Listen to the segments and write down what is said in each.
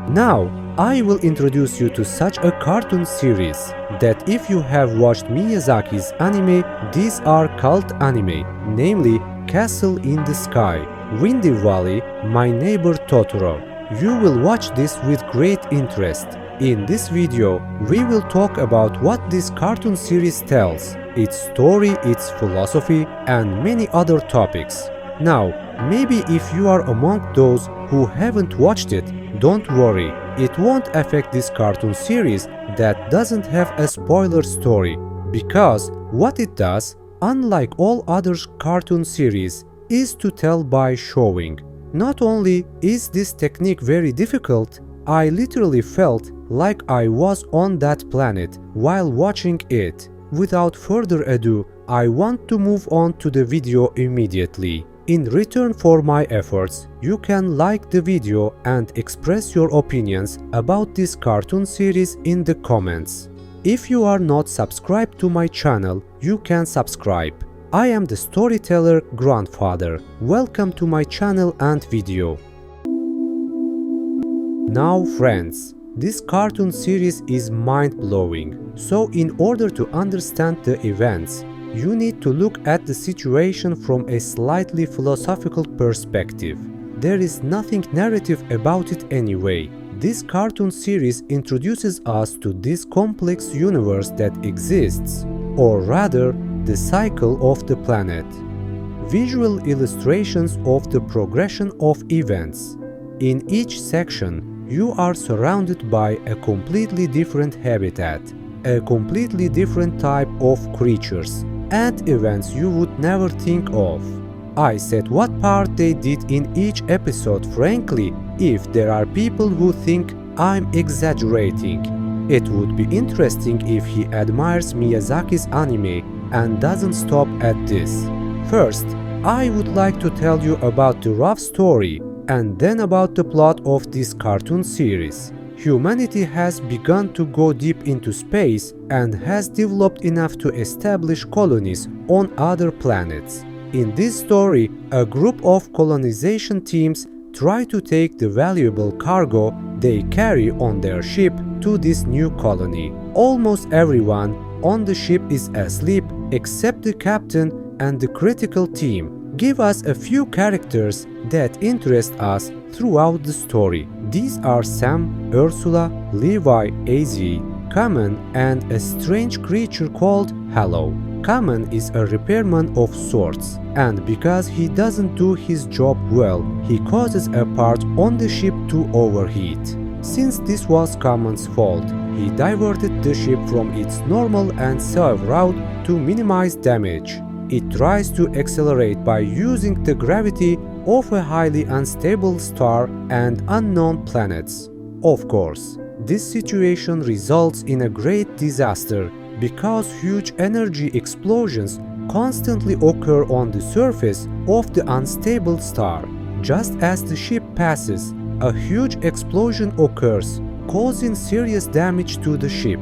Now, I will introduce you to such a cartoon series that if you have watched Miyazaki's anime, these are cult anime, namely Castle in the Sky, Windy Valley, My Neighbor Totoro. You will watch this with great interest. In this video, we will talk about what this cartoon series tells, its story, its philosophy, and many other topics. Now, maybe if you are among those who haven't watched it, don't worry, it won't affect this cartoon series that doesn't have a spoiler story, because what it does, unlike all other cartoon series, is to tell by showing. Not only is this technique very difficult, I literally felt like I was on that planet while watching it. Without further ado, I want to move on to the video immediately. In return for my efforts, you can like the video and express your opinions about this cartoon series in the comments. If you are not subscribed to my channel, you can subscribe. I am the Storyteller grandfather. Welcome to my channel and video. Now friends, this cartoon series is mind-blowing, so in order to understand the events, you need to look at the situation from a slightly philosophical perspective. There is nothing narrative about it anyway. This cartoon series introduces us to this complex universe that exists, or rather, the cycle of the planet. Visual illustrations of the progression of events. In each section, you are surrounded by a completely different habitat, a completely different type of creatures, and events you would never think of. I said what part they did in each episode frankly if there are people who think I'm exaggerating. It would be interesting if he admires Miyazaki's anime and doesn't stop at this. First, I would like to tell you about the rough story and then about the plot of this cartoon series. Humanity has begun to go deep into space and has developed enough to establish colonies on other planets. In this story, a group of colonization teams try to take the valuable cargo they carry on their ship to this new colony. Almost everyone on the ship is asleep except the captain and the critical team. Give us a few characters that interest us throughout the story. These are Sam, Ursula, Levi, AZ, Kamen, and a strange creature called Hallow. Kamen is a repairman of sorts, and because he doesn't do his job well, he causes a part on the ship to overheat. Since this was Kamen's fault, he diverted the ship from its normal and safe route to minimize damage. It tries to accelerate by using the gravity of a highly unstable star and unknown planets. Of course, this situation results in a great disaster because huge energy explosions constantly occur on the surface of the unstable star. Just as the ship passes, a huge explosion occurs, causing serious damage to the ship.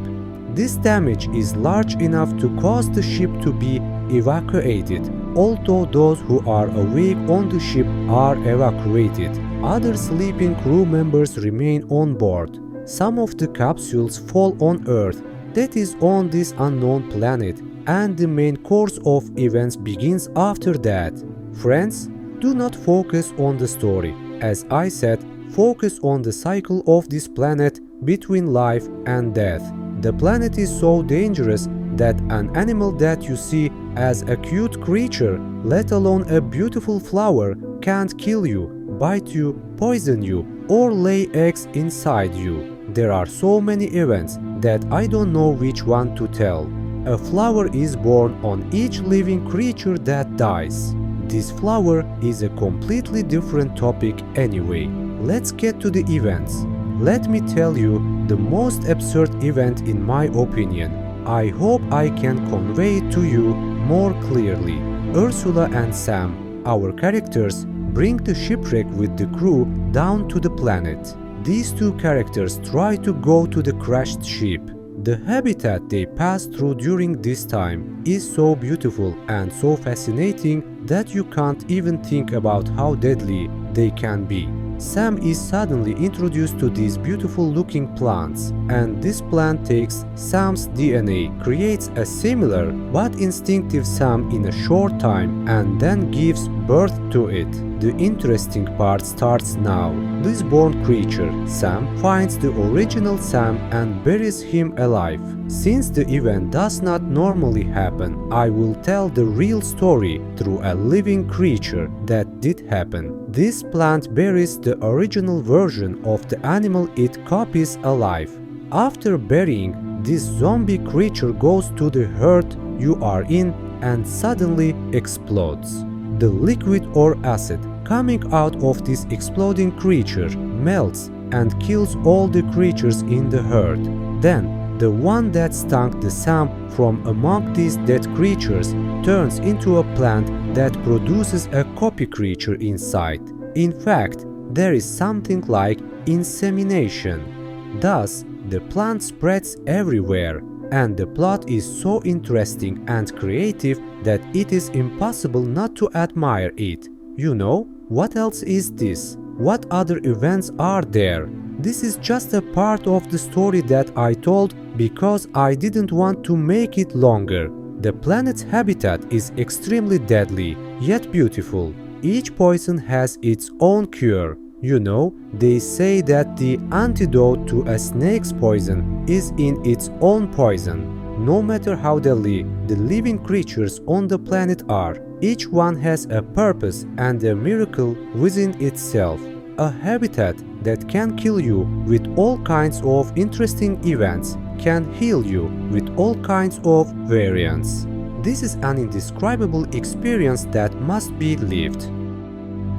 This damage is large enough to cause the ship to be evacuated. Although those who are awake on the ship are evacuated, other sleeping crew members remain on board. Some of the capsules fall on Earth, that is on this unknown planet, and the main course of events begins after that. Friends, do not focus on the story. As I said, focus on the cycle of this planet between life and death. The planet is so dangerous that an animal that you see as a cute creature, let alone a beautiful flower, can't kill you, bite you, poison you, or lay eggs inside you. There are so many events that I don't know which one to tell. A flower is born on each living creature that dies. This flower is a completely different topic anyway. Let's get to the events. Let me tell you the most absurd event in my opinion. I hope I can convey it to you more clearly. Ursula and Sam, our characters, bring the shipwreck with the crew down to the planet. These two characters try to go to the crashed ship. The habitat they pass through during this time is so beautiful and so fascinating that you can't even think about how deadly they can be. Sam is suddenly introduced to these beautiful looking plants, and this plant takes Sam's DNA, creates a similar but instinctive Sam in a short time, and then gives birth to it. The interesting part starts now. This born creature, Sam, finds the original Sam and buries him alive. Since the event does not normally happen, I will tell the real story through a living creature that did happen. This plant buries the original version of the animal it copies alive. After burying, this zombie creature goes to the herd you are in and suddenly explodes. The liquid or acid coming out of this exploding creature melts and kills all the creatures in the herd. Then, the one that stunk the Sam from among these dead creatures turns into a plant that produces a copy creature inside. In fact, there is something like insemination. Thus, the plant spreads everywhere, and the plot is so interesting and creative that it is impossible not to admire it. You know, what else is this? What other events are there? This is just a part of the story that I told because I didn't want to make it longer. The planet's habitat is extremely deadly, yet beautiful. Each poison has its own cure. You know, they say that the antidote to a snake's poison is in its own poison. No matter how deadly the living creatures on the planet are, each one has a purpose and a miracle within itself. A habitat that can kill you with all kinds of interesting events can heal you with all kinds of variants. This is an indescribable experience that must be lived.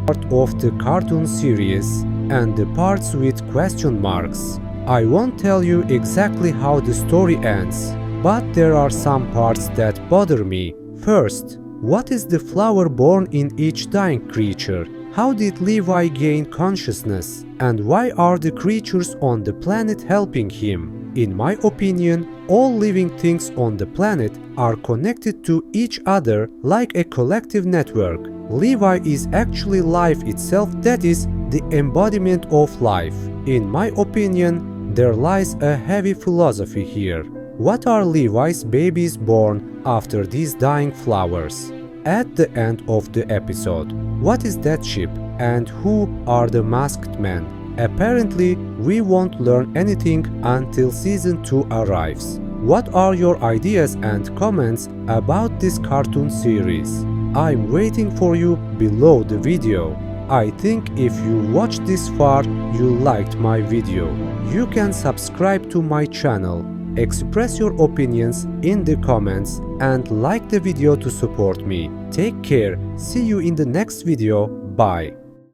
Part of the cartoon series and the parts with question marks. I won't tell you exactly how the story ends, but there are some parts that bother me. First, what is the flower born in each dying creature? How did Levi gain consciousness? And why are the creatures on the planet helping him? In my opinion, all living things on the planet are connected to each other like a collective network. Levi is actually life itself, that is, the embodiment of life. In my opinion, there lies a heavy philosophy here. What are Levi's babies born after these dying flowers? At the end of the episode, what is that ship and who are the masked men? Apparently, we won't learn anything until season 2 arrives. What are your ideas and comments about this cartoon series? I'm waiting for you below the video. I think if you watched this far, you liked my video. You can subscribe to my channel, express your opinions in the comments, and like the video to support me. Take care, see you in the next video, bye.